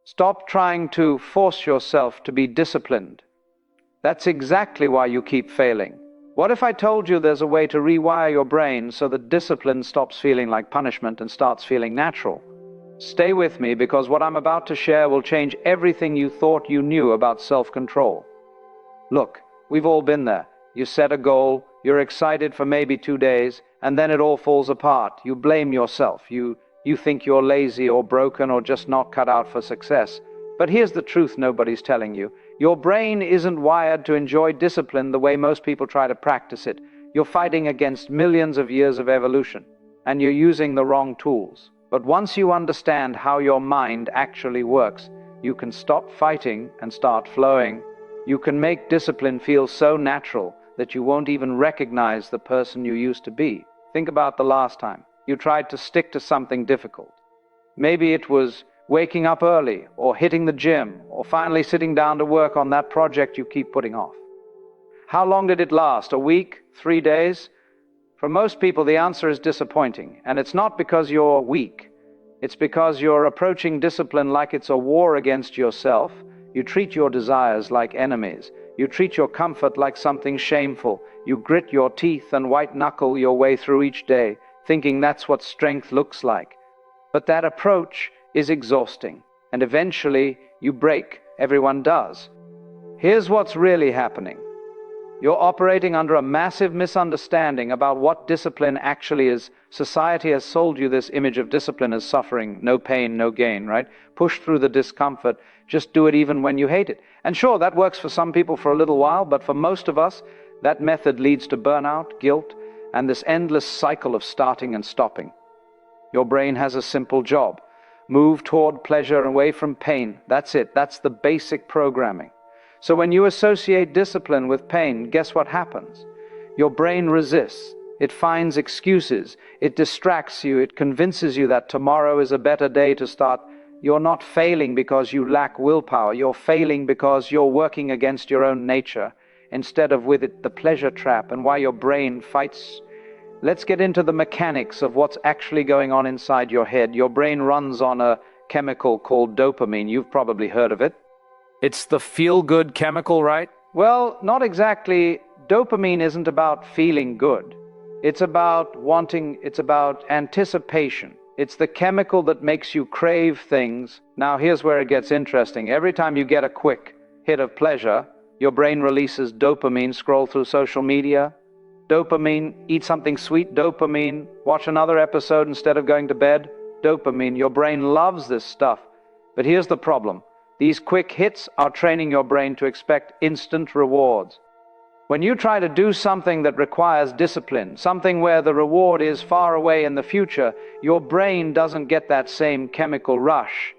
Stop trying to force yourself to be disciplined. That's exactly why you keep failing. What if I told you there's a way to rewire your brain so that discipline stops feeling like punishment and starts feeling natural? Stay with me, because what I'm about to share will change everything you thought you knew about self-control. Look, we've all been there. You set a goal, you're excited for maybe 2 days, and then it all falls apart. You blame yourself. You think you're lazy or broken or just not cut out for success. But here's the truth nobody's telling you. Your brain isn't wired to enjoy discipline the way most people try to practice it. You're fighting against millions of years of evolution, and you're using the wrong tools. But once you understand how your mind actually works, you can stop fighting and start flowing. You can make discipline feel so natural that you won't even recognize the person you used to be. Think about the last time you tried to stick to something difficult. Maybe it was waking up early, or hitting the gym, or finally sitting down to work on that project you keep putting off. How long did it last? A week? 3 days? For most people, the answer is disappointing, and it's not because you're weak. It's because you're approaching discipline like it's a war against yourself. You treat your desires like enemies. You treat your comfort like something shameful. You grit your teeth and white-knuckle your way through each day, thinking that's what strength looks like. But that approach is exhausting, and eventually you break. Everyone does. Here's what's really happening. You're operating under a massive misunderstanding about what discipline actually is. Society has sold you this image of discipline as suffering, no pain, no gain, right? Push through the discomfort, just do it even when you hate it. And sure, that works for some people for a little while, but for most of us, that method leads to burnout, guilt, and this endless cycle of starting and stopping. Your brain has a simple job. Move toward pleasure and away from pain. That's it. That's the basic programming. So when you associate discipline with pain, guess what happens? Your brain resists. It finds excuses. It distracts you. It convinces you that tomorrow is a better day to start. You're not failing because you lack willpower. You're failing because you're working against your own nature instead of with it, the pleasure trap, and why your brain fights. Let's get into the mechanics of what's actually going on inside your head. Your brain runs on a chemical called dopamine. You've probably heard of it. It's the feel-good chemical, right? Well, not exactly. Dopamine isn't about feeling good. It's about wanting, it's about anticipation. It's the chemical that makes you crave things. Now, here's where it gets interesting. Every time you get a quick hit of pleasure, your brain releases dopamine. Scroll through social media. Dopamine. Eat something sweet. Dopamine. Watch another episode instead of going to bed. Dopamine. Your brain loves this stuff. But here's the problem. These quick hits are training your brain to expect instant rewards. When you try to do something that requires discipline, something where the reward is far away in the future, your brain doesn't get that same chemical rush.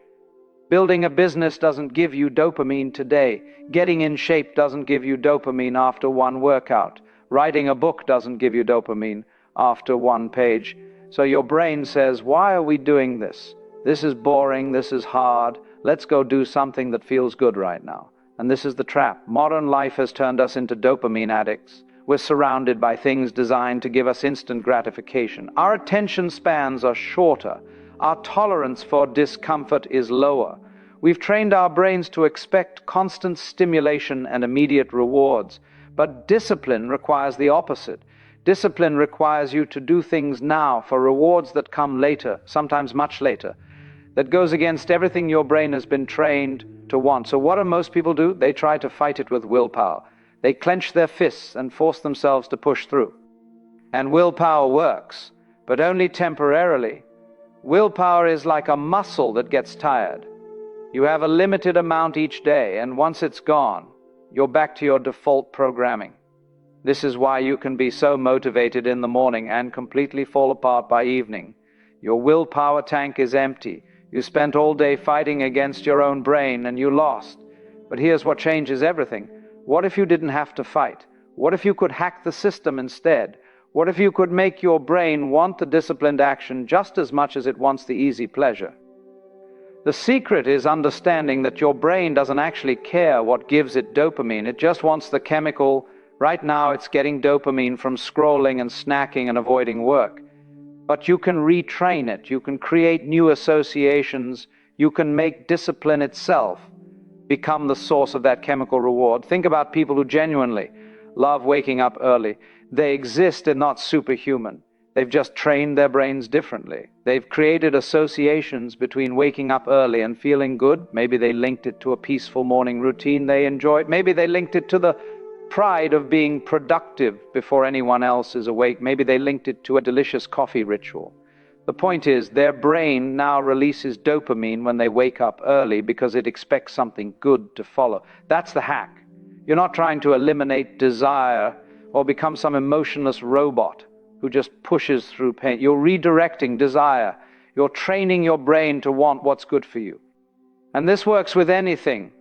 Building a business doesn't give you dopamine today. Getting in shape doesn't give you dopamine after one workout. Writing a book doesn't give you dopamine after one page. So your brain says, why are we doing this? This is boring, this is hard. Let's go do something that feels good right now. And this is the trap. Modern life has turned us into dopamine addicts. We're surrounded by things designed to give us instant gratification. Our attention spans are shorter. Our tolerance for discomfort is lower. We've trained our brains to expect constant stimulation and immediate rewards. But discipline requires the opposite. Discipline requires you to do things now for rewards that come later, sometimes much later. That goes against everything your brain has been trained to want. So what do most people do? They try to fight it with willpower. They clench their fists and force themselves to push through. And willpower works, but only temporarily. Willpower is like a muscle that gets tired. You have a limited amount each day, and once it's gone, you're back to your default programming. This is why you can be so motivated in the morning and completely fall apart by evening. Your willpower tank is empty. You spent all day fighting against your own brain and you lost. But here's what changes everything. What if you didn't have to fight? What if you could hack the system instead? What if you could make your brain want the disciplined action just as much as it wants the easy pleasure? The secret is understanding that your brain doesn't actually care what gives it dopamine. It just wants the chemical. Right now it's getting dopamine from scrolling and snacking and avoiding work. But you can retrain it. You can create new associations. you can make discipline itself become the source of that chemical reward. Think about people who genuinely love waking up early. They exist and not superhuman. They've just trained their brains differently. They've created associations between waking up early and feeling good. Maybe they linked it to a peaceful morning routine they enjoyed. Maybe they linked it to the pride of being productive before anyone else is awake. Maybe they linked it to a delicious coffee ritual. The point is, their brain now releases dopamine when they wake up early because it expects something good to follow. That's the hack. You're not trying to eliminate desire or become some emotionless robot who just pushes through pain. You're redirecting desire. You're training your brain to want what's good for you. And this works with anything.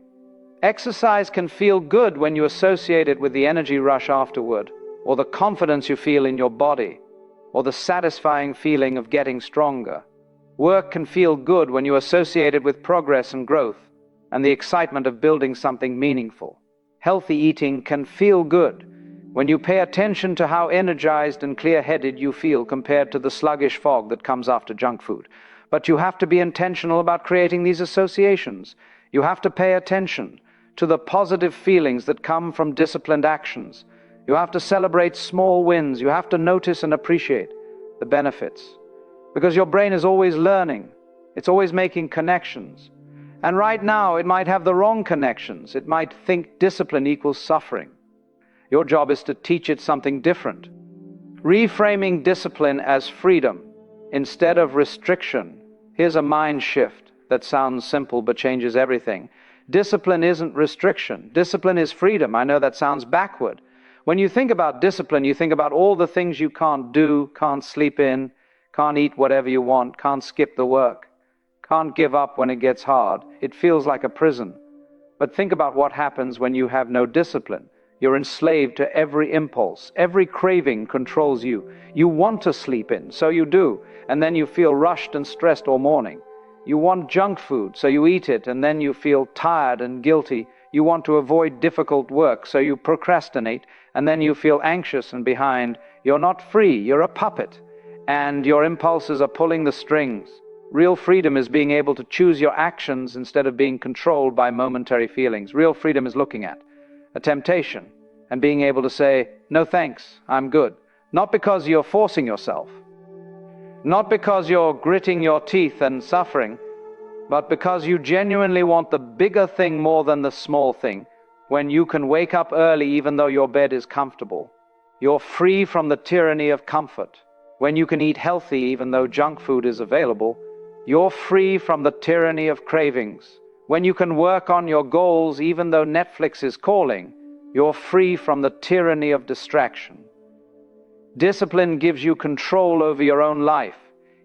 Exercise can feel good when you associate it with the energy rush afterward, or the confidence you feel in your body, or the satisfying feeling of getting stronger. Work can feel good when you associate it with progress and growth, and the excitement of building something meaningful. Healthy eating can feel good when you pay attention to how energized and clear-headed you feel compared to the sluggish fog that comes after junk food. But you have to be intentional about creating these associations. You have to pay attention to the positive feelings that come from disciplined actions. You have to celebrate small wins. You have to notice and appreciate the benefits. Because your brain is always learning. It's always making connections. And right now, it might have the wrong connections. It might think discipline equals suffering. Your job is to teach it something different. Reframing discipline as freedom instead of restriction. Here's a mind shift that sounds simple but changes everything. Discipline isn't restriction. Discipline is freedom. I know that sounds backward. When you think about discipline, you think about all the things you can't do, can't sleep in, can't eat whatever you want, can't skip the work, can't give up when it gets hard. It feels like a prison. But think about what happens when you have no discipline. You're enslaved to every impulse. Every craving controls you. You want to sleep in, so you do, and then you feel rushed and stressed all morning. You want junk food, so you eat it, and then you feel tired and guilty. You want to avoid difficult work, so you procrastinate, and then you feel anxious and behind. You're not free, you're a puppet, and your impulses are pulling the strings. Real freedom is being able to choose your actions instead of being controlled by momentary feelings. Real freedom is looking at a temptation and being able to say, no thanks, I'm good. Not because you're forcing yourself, not because you're gritting your teeth and suffering, but because you genuinely want the bigger thing more than the small thing. When you can wake up early even though your bed is comfortable, you're free from the tyranny of comfort. When you can eat healthy even though junk food is available, you're free from the tyranny of cravings. When you can work on your goals even though Netflix is calling, you're free from the tyranny of distraction. Discipline gives you control over your own life.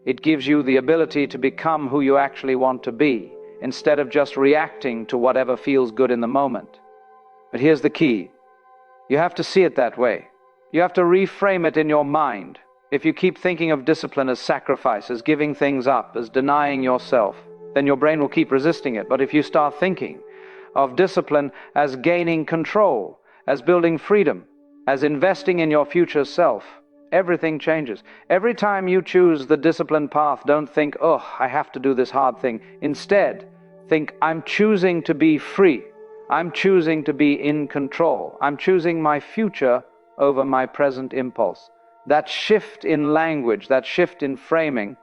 It gives you the ability to become who you actually want to be, instead of just reacting to whatever feels good in the moment. But here's the key. You have to see it that way. You have to reframe it in your mind. If you keep thinking of discipline as sacrifice, as giving things up, as denying yourself, then your brain will keep resisting it. But if you start thinking of discipline as gaining control, as building freedom, as investing in your future self, everything changes. Every time you choose the disciplined path, don't think, oh, I have to do this hard thing. Instead, think, I'm choosing to be free. I'm choosing to be in control. I'm choosing my future over my present impulse. That shift in language, that shift in framing,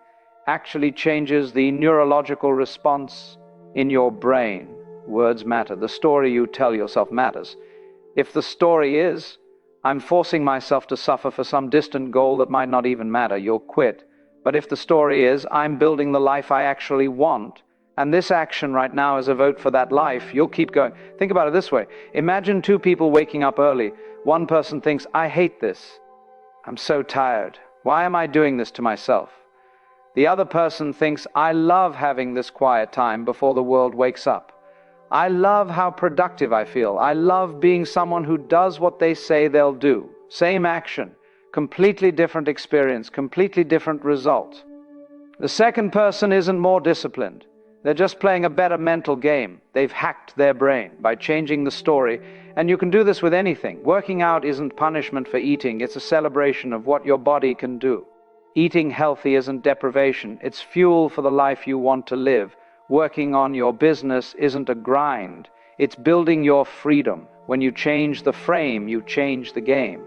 actually changes the neurological response in your brain. Words matter. The story you tell yourself matters. If the story is, I'm forcing myself to suffer for some distant goal that might not even matter, you'll quit. But if the story is, I'm building the life I actually want, and this action right now is a vote for that life, you'll keep going. Think about it this way. Imagine two people waking up early. One person thinks, I hate this. I'm so tired. Why am I doing this to myself? The other person thinks, I love having this quiet time before the world wakes up. I love how productive I feel. I love being someone who does what they say they'll do. Same action, completely different experience, completely different result. The second person isn't more disciplined. They're just playing a better mental game. They've hacked their brain by changing the story. And you can do this with anything. Working out isn't punishment for eating. It's a celebration of what your body can do. Eating healthy isn't deprivation. It's fuel for the life you want to live. working on your business isn't a grind. It's building your freedom. When you change the frame, you change the game.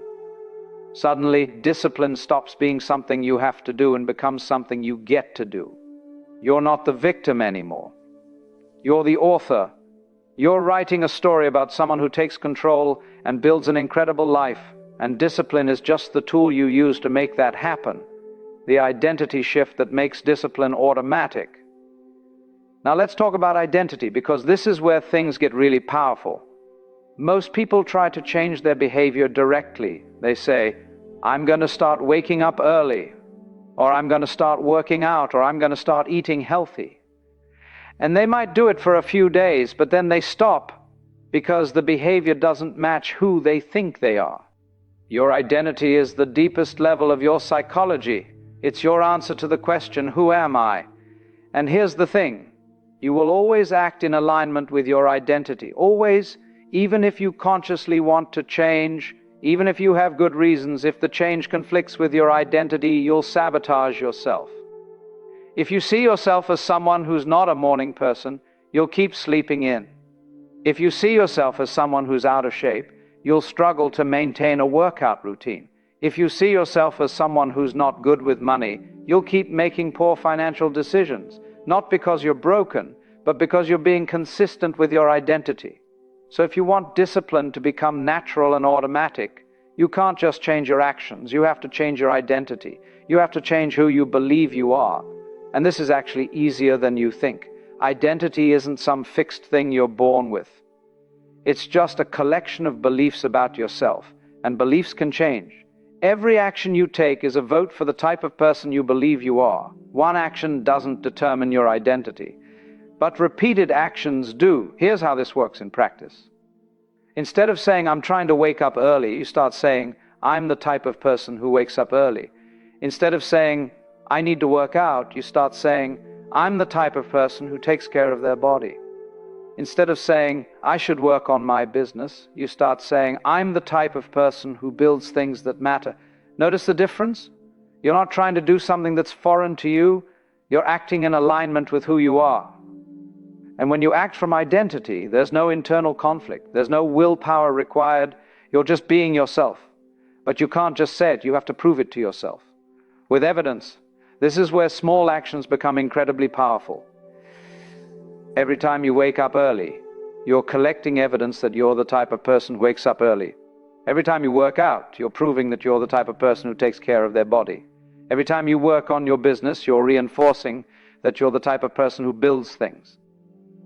Suddenly, discipline stops being something you have to do and becomes something you get to do. You're not the victim anymore. You're the author. You're writing a story about someone who takes control and builds an incredible life, and discipline is just the tool you use to make that happen. The identity shift that makes discipline automatic. Now let's talk about identity, because this is where things get really powerful. Most people try to change their behavior directly. They say, I'm going to start waking up early, or I'm going to start working out, or I'm going to start eating healthy. And they might do it for a few days, but then they stop because the behavior doesn't match who they think they are. Your identity is the deepest level of your psychology. It's your answer to the question, who am I? And here's the thing, you will always act in alignment with your identity. Always, even if you consciously want to change, even if you have good reasons, if the change conflicts with your identity, you'll sabotage yourself. If you see yourself as someone who's not a morning person, you'll keep sleeping in. If you see yourself as someone who's out of shape, you'll struggle to maintain a workout routine. If you see yourself as someone who's not good with money, you'll keep making poor financial decisions, not because you're broken, but because you're being consistent with your identity. So if you want discipline to become natural and automatic, you can't just change your actions. You have to change your identity. You have to change who you believe you are. And this is actually easier than you think. Identity isn't some fixed thing you're born with. It's just a collection of beliefs about yourself, and beliefs can change. Every action you take is a vote for the type of person you believe you are. One action doesn't determine your identity, but repeated actions do. Here's how this works in practice. Instead of saying, I'm trying to wake up early, you start saying, I'm the type of person who wakes up early. Instead of saying, I need to work out, you start saying, I'm the type of person who takes care of their body. Instead of saying, I should work on my business, you start saying, I'm the type of person who builds things that matter. Notice the difference? You're not trying to do something that's foreign to you. You're acting in alignment with who you are. And when you act from identity, there's no internal conflict. There's no willpower required. You're just being yourself. But you can't just say it. You have to prove it to yourself. With evidence. This is where small actions become incredibly powerful. Every time you wake up early, you're collecting evidence that you're the type of person who wakes up early. Every time you work out, you're proving that you're the type of person who takes care of their body. Every time you work on your business, you're reinforcing that you're the type of person who builds things.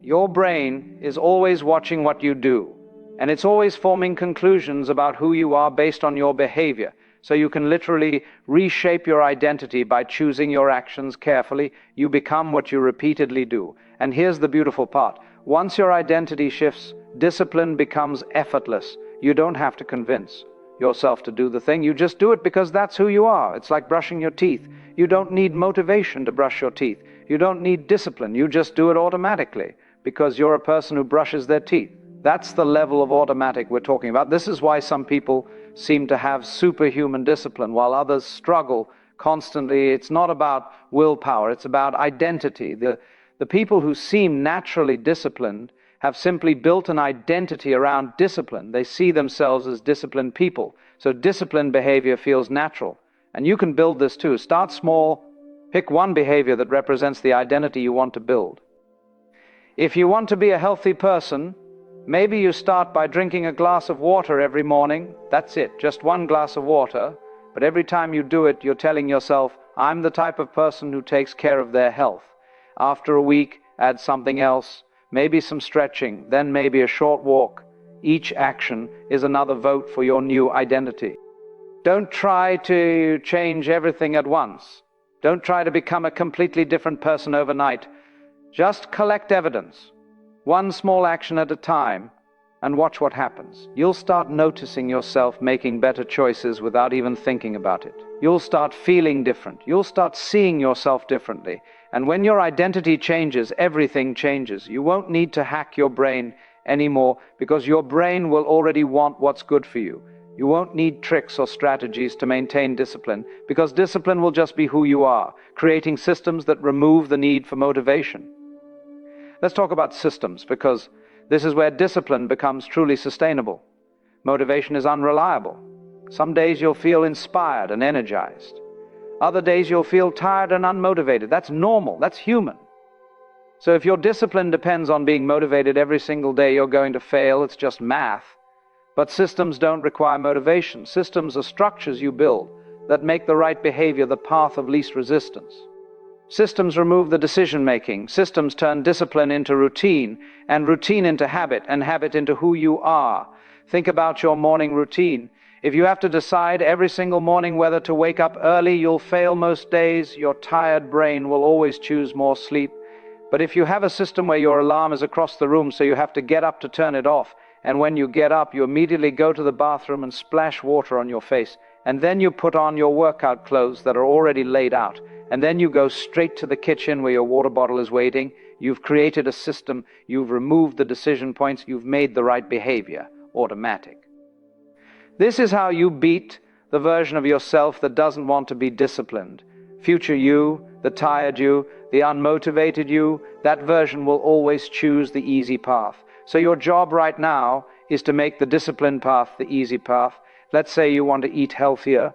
Your brain is always watching what you do, and it's always forming conclusions about who you are based on your behavior. So you can literally reshape your identity by choosing your actions carefully. You become what you repeatedly do. And here's the beautiful part. Once your identity shifts, discipline becomes effortless. You don't have to convince yourself to do the thing. You just do it because that's who you are. It's like brushing your teeth. You don't need motivation to brush your teeth. You don't need discipline. You just do it automatically because you're a person who brushes their teeth. That's the level of automatic we're talking about. This is why some people seem to have superhuman discipline while others struggle constantly. It's not about willpower, it's about identity. The people who seem naturally disciplined have simply built an identity around discipline. They see themselves as disciplined people. So disciplined behavior feels natural. And you can build this too. Start small, pick one behavior that represents the identity you want to build. If you want to be a healthy person, maybe you start by drinking a glass of water every morning. That's it, just one glass of water. But every time you do it, you're telling yourself, I'm the type of person who takes care of their health. After a week, add something else, maybe some stretching, then maybe a short walk. Each action is another vote for your new identity. Don't try to change everything at once. Don't try to become a completely different person overnight. Just collect evidence. One small action at a time, and watch what happens. You'll start noticing yourself making better choices without even thinking about it. You'll start feeling different. You'll start seeing yourself differently. And when your identity changes, everything changes. You won't need to hack your brain anymore because your brain will already want what's good for you. You won't need tricks or strategies to maintain discipline because discipline will just be who you are, creating systems that remove the need for motivation. Let's talk about systems, because this is where discipline becomes truly sustainable. Motivation is unreliable. Some days you'll feel inspired and energized. Other days you'll feel tired and unmotivated. That's normal. That's human. So if your discipline depends on being motivated every single day, you're going to fail. It's just math. But systems don't require motivation. Systems are structures you build that make the right behavior the path of least resistance. Systems remove the decision-making. Systems turn discipline into routine, and routine into habit, and habit into who you are. Think about your morning routine. If you have to decide every single morning whether to wake up early, you'll fail most days. Your tired brain will always choose more sleep. But if you have a system where your alarm is across the room, so you have to get up to turn it off, and when you get up, you immediately go to the bathroom and splash water on your face, and then you put on your workout clothes that are already laid out, and then you go straight to the kitchen where your water bottle is waiting. You've created a system, you've removed the decision points, you've made the right behavior automatic. This is how you beat the version of yourself that doesn't want to be disciplined. Future you, the tired you, the unmotivated you, that version will always choose the easy path. So your job right now is to make the disciplined path the easy path. Let's say you want to eat healthier.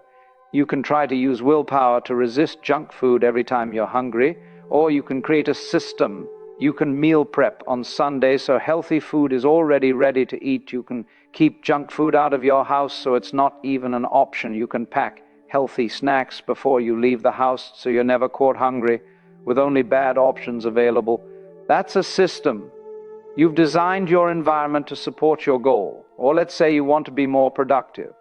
You can try to use willpower to resist junk food every time you're hungry, or you can create a system. You can meal prep on Sunday so healthy food is already ready to eat. You can keep junk food out of your house so it's not even an option. You can pack healthy snacks before you leave the house so you're never caught hungry with only bad options available. That's a system. You've designed your environment to support your goal. Or let's say you want to be more productive.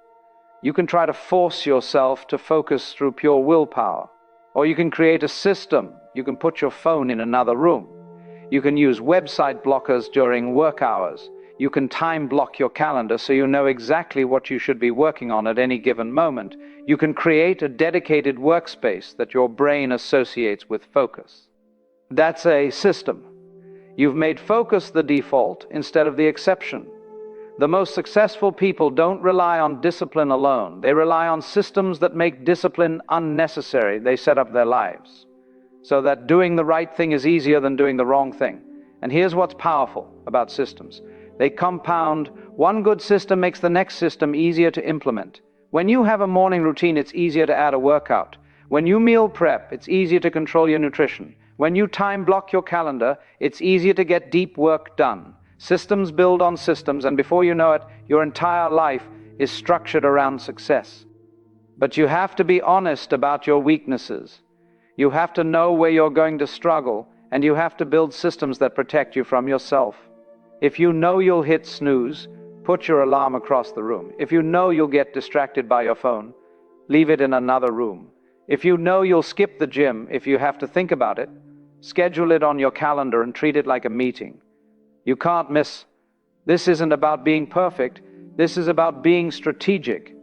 You can try to force yourself to focus through pure willpower. Or you can create a system. You can put your phone in another room. You can use website blockers during work hours. You can time block your calendar so you know exactly what you should be working on at any given moment. You can create a dedicated workspace that your brain associates with focus. That's a system. You've made focus the default instead of the exception. The most successful people don't rely on discipline alone. They rely on systems that make discipline unnecessary. They set up their lives so that doing the right thing is easier than doing the wrong thing. And here's what's powerful about systems. They compound. One good system makes the next system easier to implement. When you have a morning routine, it's easier to add a workout. When you meal prep, it's easier to control your nutrition. When you time block your calendar, it's easier to get deep work done. Systems build on systems, and before you know it, your entire life is structured around success. But you have to be honest about your weaknesses. You have to know where you're going to struggle, and you have to build systems that protect you from yourself. If you know you'll hit snooze, put your alarm across the room. If you know you'll get distracted by your phone, leave it in another room. If you know you'll skip the gym if you have to think about it, schedule it on your calendar and treat it like a meeting. You can't miss. This isn't about being perfect. This is about being strategic.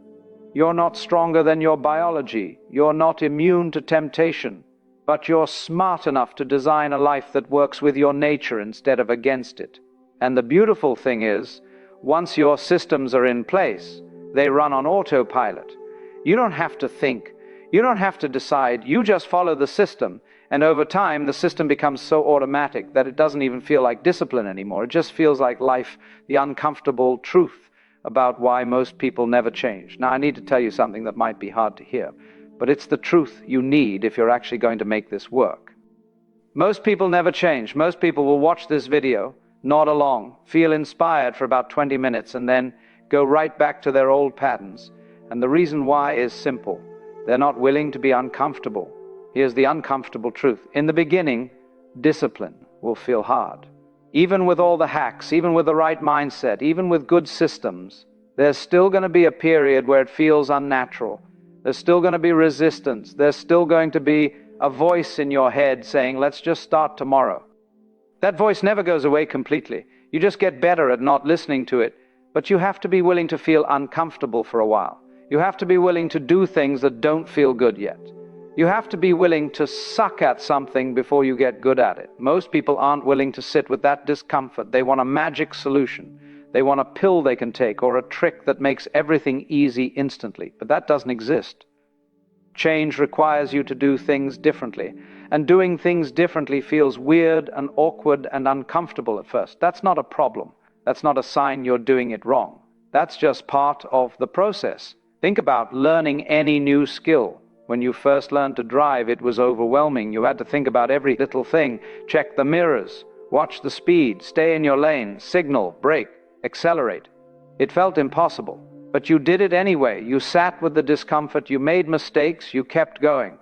You're not stronger than your biology. You're not immune to temptation. But you're smart enough to design a life that works with your nature instead of against it. And the beautiful thing is, once your systems are in place, they run on autopilot. You don't have to think. You don't have to decide. You just follow the system. And over time, the system becomes so automatic that it doesn't even feel like discipline anymore. It just feels like life, the uncomfortable truth about why most people never change. Now, I need to tell you something that might be hard to hear, but it's the truth you need if you're actually going to make this work. Most people never change. Most people will watch this video, nod along, feel inspired for about 20 minutes, and then go right back to their old patterns. And the reason why is simple. They're not willing to be uncomfortable. Here's the uncomfortable truth. In the beginning, discipline will feel hard. Even with all the hacks, even with the right mindset, even with good systems, there's still going to be a period where it feels unnatural. There's still going to be resistance. There's still going to be a voice in your head saying, let's just start tomorrow. That voice never goes away completely. You just get better at not listening to it, but you have to be willing to feel uncomfortable for a while. You have to be willing to do things that don't feel good yet. You have to be willing to suck at something before you get good at it. Most people aren't willing to sit with that discomfort. They want a magic solution. They want a pill they can take or a trick that makes everything easy instantly. But that doesn't exist. Change requires you to do things differently. and doing things differently feels weird and awkward and uncomfortable at first. That's not a problem. That's not a sign you're doing it wrong. That's just part of the process. Think about learning any new skill. When you first learned to drive, it was overwhelming. You had to think about every little thing, check the mirrors, watch the speed, stay in your lane, signal, brake, accelerate. It felt impossible, but you did it anyway. You sat with the discomfort, you made mistakes, you kept going.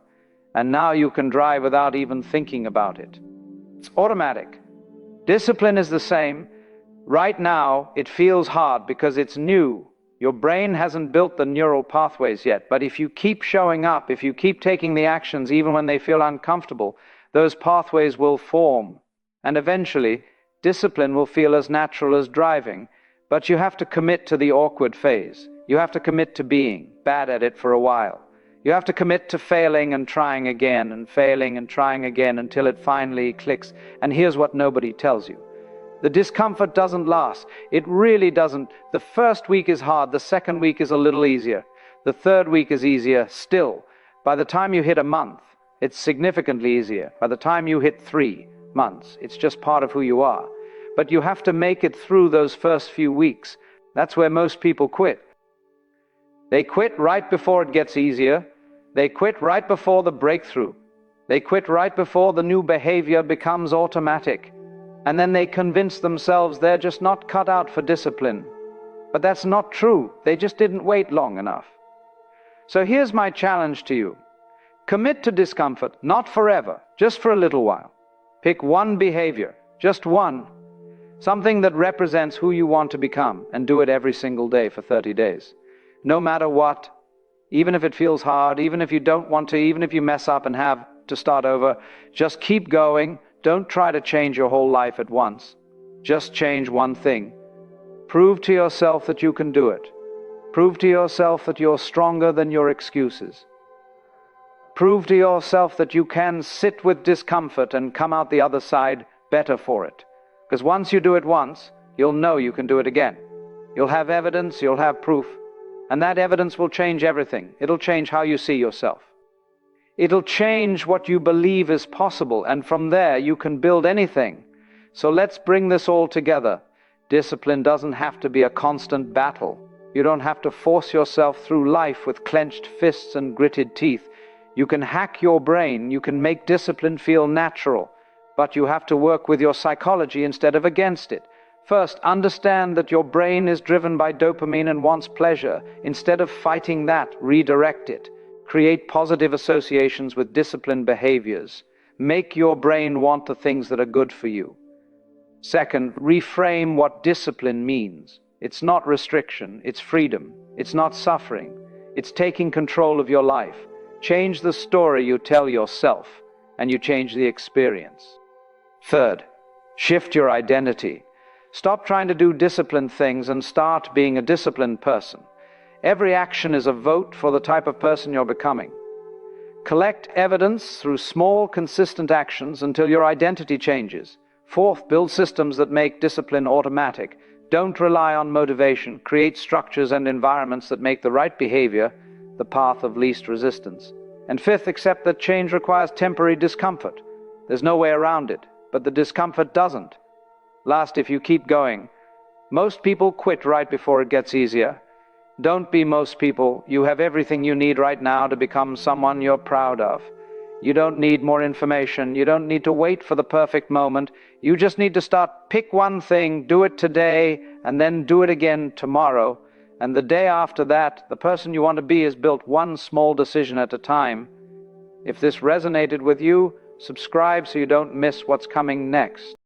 And now you can drive without even thinking about it. It's automatic. Discipline is the same. Right now, it feels hard because it's new. Your brain hasn't built the neural pathways yet, but if you keep showing up, if you keep taking the actions even when they feel uncomfortable, those pathways will form. And eventually, discipline will feel as natural as driving, but you have to commit to the awkward phase. You have to commit to being bad at it for a while. You have to commit to failing and trying again and failing and trying again until it finally clicks. And here's what nobody tells you. The discomfort doesn't last. It really doesn't. The first week is hard. The second week is a little easier. The third week is easier still. By the time you hit a month, it's significantly easier. By the time you hit 3 months, it's just part of who you are. But you have to make it through those first few weeks. That's where most people quit. They quit right before it gets easier. They quit right before the breakthrough. They quit right before the new behavior becomes automatic. And then they convince themselves they're just not cut out for discipline. But that's not true. They just didn't wait long enough. So here's my challenge to you. Commit to discomfort, not forever, just for a little while. Pick one behavior, just one. Something that represents who you want to become, and do it every single day for 30 days. No matter what, even if it feels hard, even if you don't want to, even if you mess up and have to start over, just keep going. Don't try to change your whole life at once. Just change one thing. Prove to yourself that you can do it. Prove to yourself that you're stronger than your excuses. Prove to yourself that you can sit with discomfort and come out the other side better for it. Because once you do it once, you'll know you can do it again. You'll have evidence, you'll have proof. And that evidence will change everything. It'll change how you see yourself. It'll change what you believe is possible, and from there you can build anything. So let's bring this all together. Discipline doesn't have to be a constant battle. You don't have to force yourself through life with clenched fists and gritted teeth. You can hack your brain, you can make discipline feel natural, but you have to work with your psychology instead of against it. First, understand that your brain is driven by dopamine and wants pleasure. Instead of fighting that, redirect it. Create positive associations with disciplined behaviors. Make your brain want the things that are good for you. Second, reframe what discipline means. It's not restriction, it's freedom. It's not suffering. It's taking control of your life. Change the story you tell yourself, and you change the experience. Third, shift your identity. Stop trying to do disciplined things and start being a disciplined person. Every action is a vote for the type of person you're becoming. Collect evidence through small, consistent actions until your identity changes. Fourth, build systems that make discipline automatic. Don't rely on motivation. Create structures and environments that make the right behavior the path of least resistance. And fifth, accept that change requires temporary discomfort. There's no way around it, but the discomfort doesn't. Last, if you keep going, most people quit right before it gets easier. Don't be most people. You have everything you need right now to become someone you're proud of. You don't need more information. You don't need to wait for the perfect moment. You just need to start. Pick one thing, do it today, and then do it again tomorrow. And the day after that, the person you want to be is built one small decision at a time. If this resonated with you, subscribe so you don't miss what's coming next.